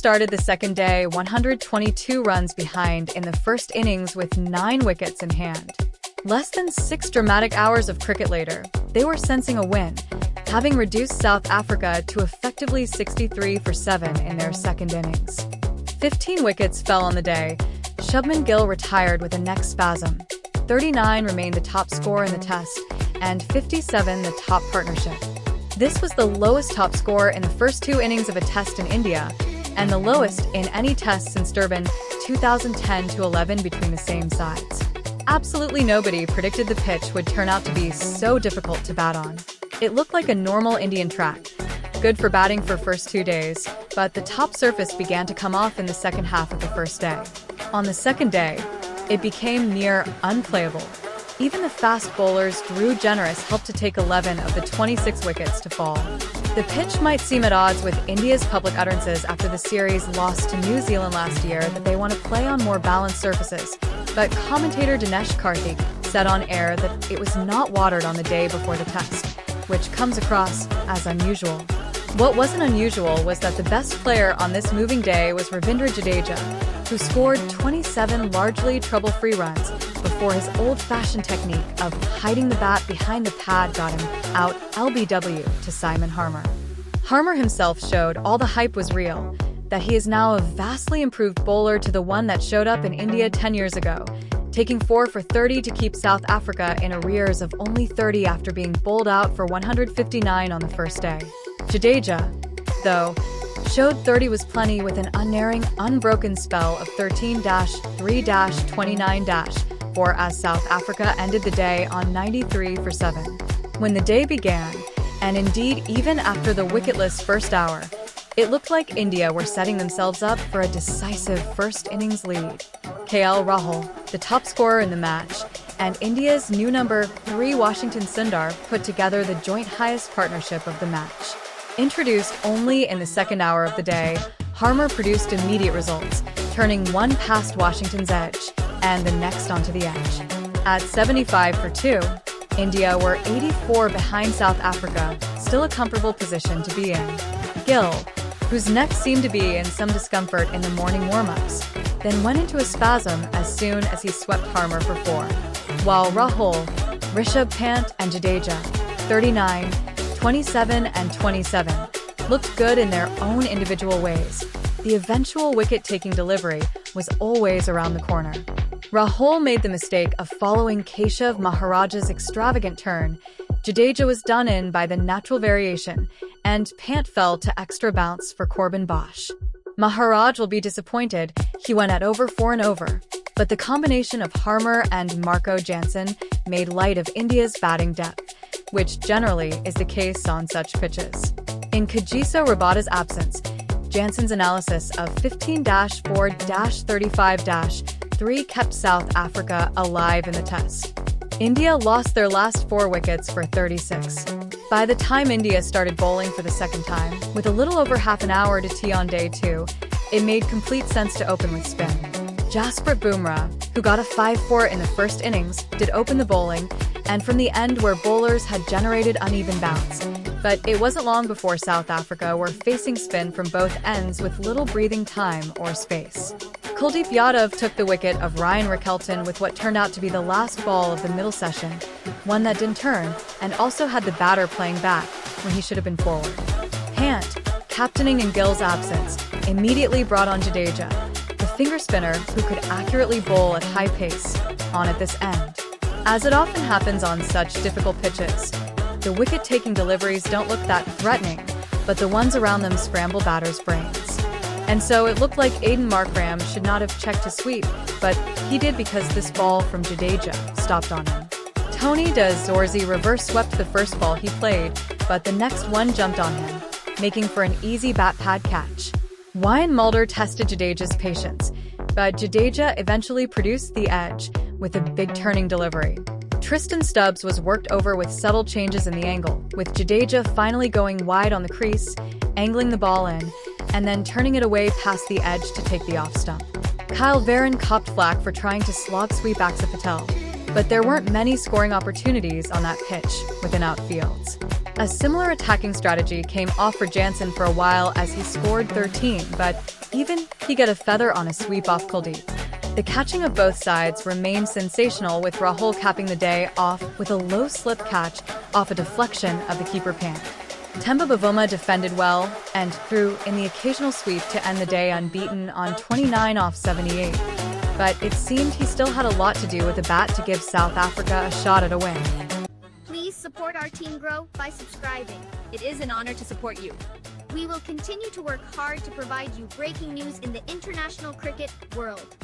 started the second day 122 runs behind in the first innings with 9 wickets in hand. Less than 6 dramatic hours of cricket later, they were sensing a win, having reduced South Africa to effectively 63 for 7 in their second innings. 15 wickets fell on the day. Shubman Gill retired with a neck spasm. 39 remained the top score in the test, and 57 the top partnership. This was the lowest top score in the first 2 innings of a test in India, and the lowest in any test since Durban 2010-11 between the same sides. Absolutely nobody predicted the pitch would turn out to be so difficult to bat on. It looked like a normal Indian track, good for batting for first 2 days, but the top surface began to come off in the second half of the first day. On the second day, it became near unplayable. Even the fast bowlers Drew Generous helped to take 11 of the 26 wickets to fall. The pitch might seem at odds with India's public utterances after the series lost to New Zealand last year that they want to play on more balanced surfaces, but commentator Dinesh Karthik said on air that it was not watered on the day before the test, which comes across as unusual. What wasn't unusual was that the best player on this moving day was Ravindra Jadeja, who scored 27 largely trouble-free runs before his old-fashioned technique of hiding the bat behind the pad got him out LBW to Simon Harmer. Harmer himself showed all the hype was real, that he is now a vastly improved bowler to the one that showed up in India 10 years ago, taking 4 for 30 to keep South Africa in arrears of only 30 after being bowled out for 159 on the first day. Jadeja, though, showed 30 was plenty with an unerring, unbroken spell of 13-3-29-4 as South Africa ended the day on 93 for 7. When the day began, and indeed even after the wicketless first hour, it looked like India were setting themselves up for a decisive first innings lead. KL Rahul, the top scorer in the match, and India's new number 3 Washington Sundar put together the joint highest partnership of the match. Introduced only in the second hour of the day, Harmer produced immediate results, turning one past Washington's edge and the next onto the edge. At 75 for 2, India were 84 behind South Africa, still a comfortable position to be in. Gill, whose neck seemed to be in some discomfort in the morning warm-ups, then went into a spasm as soon as he swept Harmer for 4. While Rahul, Rishabh Pant and Jadeja, 39, 27 and 27, looked good in their own individual ways, the eventual wicket-taking delivery was always around the corner. Rahul made the mistake of following Keshav Maharaj's extravagant turn. Jadeja was done in by the natural variation, and Pant fell to extra bounce for Corbin Bosch. Maharaj will be disappointed, he went at over 4 and over, but the combination of Harmer and Marco Jansen made light of India's batting depth, which generally is the case on such pitches. In Kagiso Rabada's absence, Jansen's analysis of 15-4-35-3 kept South Africa alive in the test. India lost their last 4 wickets for 36. By the time India started bowling for the second time, with a little over half an hour to tea on day 2, it made complete sense to open with spin. Jasprit Bumrah, who got a 5-4 in the first innings, did open the bowling, and from the end where bowlers had generated uneven bounce. But it wasn't long before South Africa were facing spin from both ends with little breathing time or space. Kuldeep Yadav took the wicket of Ryan Rickelton with what turned out to be the last ball of the middle session, one that didn't turn, and also had the batter playing back when he should have been forward. Pant, captaining in Gill's absence, immediately brought on Jadeja, the finger spinner who could accurately bowl at high pace, on at this end. As it often happens on such difficult pitches, the wicket-taking deliveries don't look that threatening, but the ones around them scramble batters' brains. And so it looked like Aiden Markram should not have checked his sweep, but he did because this ball from Jadeja stopped on him. Tony de Zorzi reverse swept the first ball he played, but the next one jumped on him, making for an easy bat pad catch. Wyan Mulder tested Jadeja's patience, but Jadeja eventually produced the edge with a big turning delivery. Tristan Stubbs was worked over with subtle changes in the angle, with Jadeja finally going wide on the crease, angling the ball in, and then turning it away past the edge to take the off stump. Kyle Varan copped flack for trying to slog sweep Axar Patel, but there weren't many scoring opportunities on that pitch within outfields. A similar attacking strategy came off for Jansen for a while as he scored 13, but even he got a feather on a sweep off Kuldeep. The catching of both sides remained sensational, with Rahul capping the day off with a low-slip catch off a deflection of the keeper Pant. Temba Bavuma defended well and threw in the occasional sweep to end the day unbeaten on 29 off 78. But it seemed he still had a lot to do with the bat to give South Africa a shot at a win. Please support our team grow by subscribing. It is an honor to support you. We will continue to work hard to provide you breaking news in the international cricket world.